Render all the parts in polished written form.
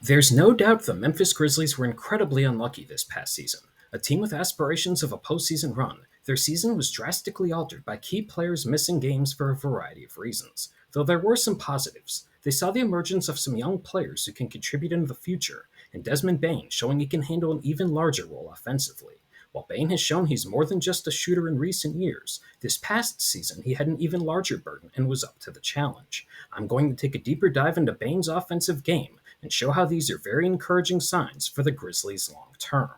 There's no doubt the Memphis Grizzlies were incredibly unlucky this past season. A team with aspirations of a postseason run, their season was drastically altered by key players missing games for a variety of reasons. Though there were some positives, they saw the emergence of some young players who can contribute in the future, and Desmond Bane showing he can handle an even larger role offensively. While Bane has shown he's more than just a shooter in recent years, this past season he had an even larger burden and was up to the challenge. I'm going to take a deeper dive into Bane's offensive game and show how these are very encouraging signs for the Grizzlies long term.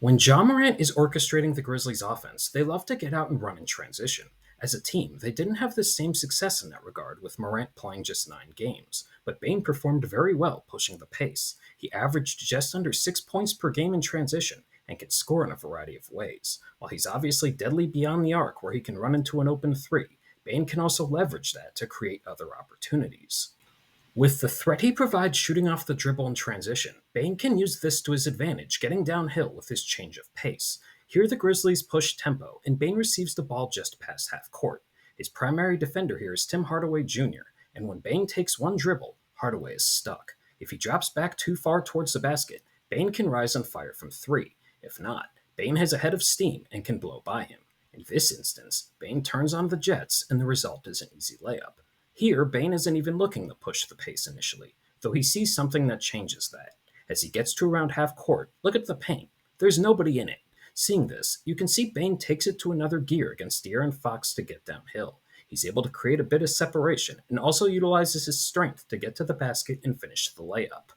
When Ja Morant is orchestrating the Grizzlies' offense, they love to get out and run in transition. As a team, they didn't have the same success in that regard, with Morant playing just 9 games, but Bane performed very well pushing the pace. He averaged just under 6 points per game in transition and can score in a variety of ways. While he's obviously deadly beyond the arc where he can run into an open three, Bane can also leverage that to create other opportunities. With the threat he provides shooting off the dribble in transition, Bane can use this to his advantage, getting downhill with his change of pace. Here the Grizzlies push tempo, and Bane receives the ball just past half court. His primary defender here is Tim Hardaway Jr., and when Bane takes one dribble, Hardaway is stuck. If he drops back too far towards the basket, Bane can rise and fire from three. If not, Bane has a head of steam and can blow by him. In this instance, Bane turns on the Jets, and the result is an easy layup. Here, Bane isn't even looking to push the pace initially, though he sees something that changes that. As he gets to around half court, look at the paint. There's nobody in it. Seeing this, you can see Bane takes it to another gear against De'Aaron Fox to get downhill. He's able to create a bit of separation and also utilizes his strength to get to the basket and finish the layup.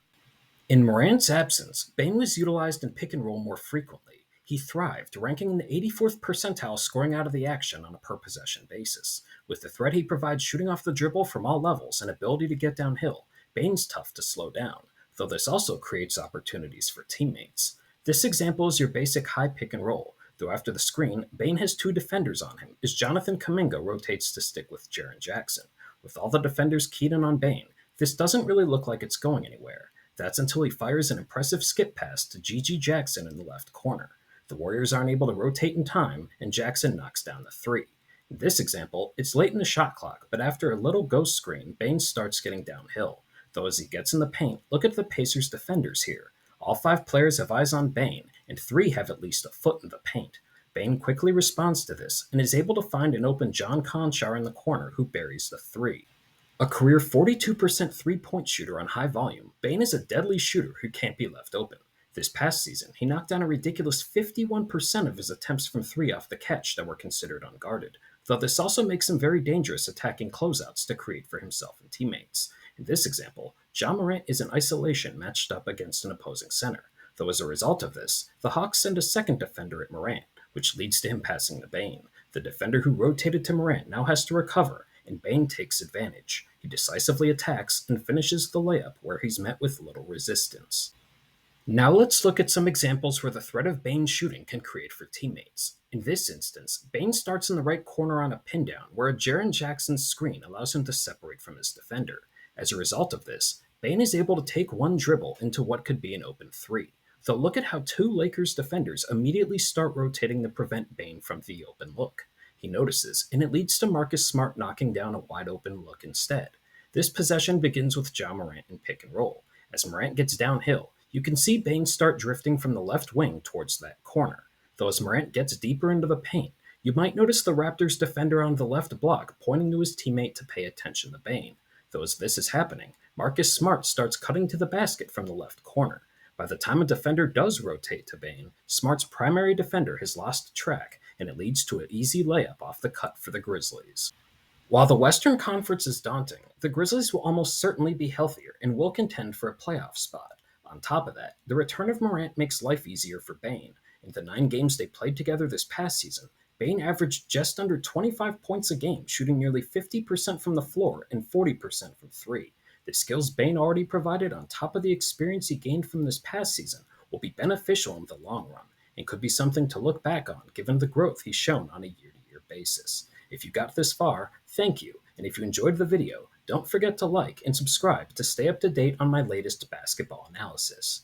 In Morant's absence, Bane was utilized in pick and roll more frequently. He thrived, ranking in the 84th percentile scoring out of the action on a per possession basis. With the threat he provides shooting off the dribble from all levels and ability to get downhill, Bane's tough to slow down, though this also creates opportunities for teammates. This example is your basic high pick and roll, though after the screen, Bane has two defenders on him as Jonathan Kuminga rotates to stick with Jaren Jackson. With all the defenders keyed in on Bane, this doesn't really look like it's going anywhere. That's until he fires an impressive skip pass to Gigi Jackson in the left corner. The Warriors aren't able to rotate in time, and Jackson knocks down the three. In this example, it's late in the shot clock, but after a little ghost screen, Bane starts getting downhill. Though as he gets in the paint, look at the Pacers' defenders here. All 5 players have eyes on Bane, and 3 have at least a foot in the paint. Bane quickly responds to this and is able to find an open John Conchar in the corner who buries the three. A career 42% three-point shooter on high volume, Bane is a deadly shooter who can't be left open. This past season, he knocked down a ridiculous 51% of his attempts from three off the catch that were considered unguarded, though this also makes him very dangerous attacking closeouts to create for himself and teammates. In this example, Ja Morant is in isolation matched up against an opposing center, though as a result of this, the Hawks send a second defender at Morant, which leads to him passing to Bane. The defender who rotated to Morant now has to recover, and Bane takes advantage. He decisively attacks and finishes the layup where he's met with little resistance. Now let's look at some examples where the threat of Bane's shooting can create for teammates. In this instance, Bane starts in the right corner on a pin down where a Jaren Jackson screen allows him to separate from his defender. As a result of this, Bane is able to take one dribble into what could be an open three. Though look at how 2 Lakers defenders immediately start rotating to prevent Bane from the open look. He notices, and it leads to Marcus Smart knocking down a wide open look instead. This possession begins with Ja Morant in pick and roll. As Morant gets downhill, you can see Bane start drifting from the left wing towards that corner. Though as Morant gets deeper into the paint, you might notice the Raptors defender on the left block pointing to his teammate to pay attention to Bane. Though as this is happening, Marcus Smart starts cutting to the basket from the left corner. By the time a defender does rotate to Bane, Smart's primary defender has lost track, and it leads to an easy layup off the cut for the Grizzlies. While the Western Conference is daunting, the Grizzlies will almost certainly be healthier and will contend for a playoff spot. On top of that, the return of Morant makes life easier for Bane. In the 9 games they played together this past season, Bane averaged just under 25 points a game, shooting nearly 50% from the floor and 40% from three. The skills Bane already provided on top of the experience he gained from this past season will be beneficial in the long run and could be something to look back on given the growth he's shown on a year-to-year basis. If you got this far, thank you, and if you enjoyed the video, don't forget to like and subscribe to stay up to date on my latest basketball analysis.